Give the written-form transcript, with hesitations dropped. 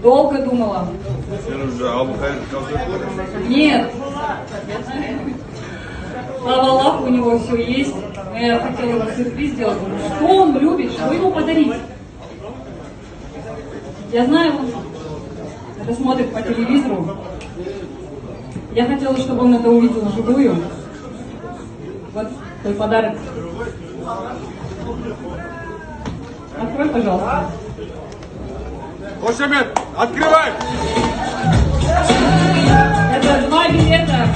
Долго думала. Нет. Слава Аллаху, у него все есть. Я хотела ему сюрприз сделать. Что он любит, что ему подарить? Я знаю, он это смотрит по телевизору. Я хотела, чтобы он это увидел вживую. Вот твой подарок. Открой, пожалуйста. Ошамед, открывай! Это 2 билета